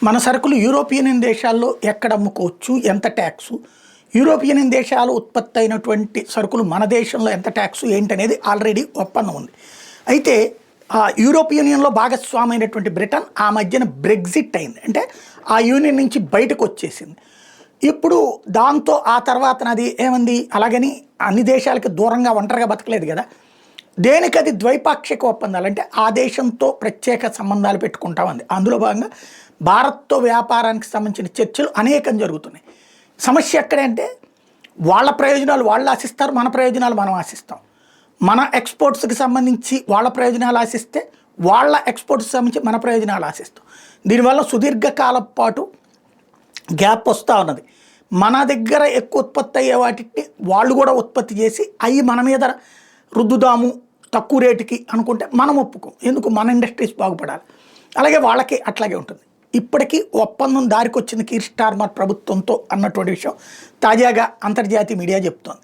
మన సరుకులు యూరోపియన్ దేశాల్లో ఎక్కడ అమ్ముకోవచ్చు, ఎంత ట్యాక్సు, యూరోపియన్ దేశాలు ఉత్పత్తి అయినటువంటి సరుకులు మన దేశంలో ఎంత ట్యాక్సు ఏంటనేది ఆల్రెడీ ఒప్పందం ఉంది. అయితే యూరోపియన్ యూనియన్లో భాగస్వామి అయినటువంటి బ్రిటన్ ఆ మధ్యన బ్రెగ్జిట్ అయింది. అంటే ఆ యూనియన్ నుంచి బయటకు వచ్చేసింది. ఇప్పుడు దాంతో ఆ తర్వాత అది ఏమంది, అలాగని అన్ని దేశాలకి దూరంగా ఒంటరిగా బతకలేదు కదా. దేనికి అది ద్వైపాక్షిక ఒప్పందాలు, అంటే ఆ దేశంతో ప్రత్యేక సంబంధాలు పెట్టుకుంటామంది. అందులో భాగంగా భారత్తో వ్యాపారానికి సంబంధించిన చర్చలు అనేకం జరుగుతున్నాయి. సమస్య ఎక్కడంటే వాళ్ళ ప్రయోజనాలు వాళ్ళు ఆశిస్తారు, మన ప్రయోజనాలు మనం ఆశిస్తాం. మన ఎక్స్పోర్ట్స్కి సంబంధించి వాళ్ళ ప్రయోజనాలు ఆశిస్తే వాళ్ళ ఎక్స్పోర్ట్స్కి సంబంధించి మన ప్రయోజనాలు ఆశిస్తాం. దీనివల్ల సుదీర్ఘకాలం పాటు గ్యాప్ వస్తూ ఉన్నది. మన దగ్గర ఎక్కువ ఉత్పత్తి అయ్యే వాటిని వాళ్ళు కూడా ఉత్పత్తి చేసి అవి మన మీద రుద్దుదాము తక్కువ రేటుకి అనుకుంటే మనం ఒప్పుకోం. ఎందుకు, మన ఇండస్ట్రీస్ బాగుపడాలి. అలాగే వాళ్ళకి అట్లాగే ఉంటుంది. ఇప్పటికీ ఒప్పందం దారికి వచ్చింది కీర్ స్టార్మర్ ప్రభుత్వంతో అన్నటువంటి విషయం తాజాగా అంతర్జాతీయ మీడియా చెప్తోంది.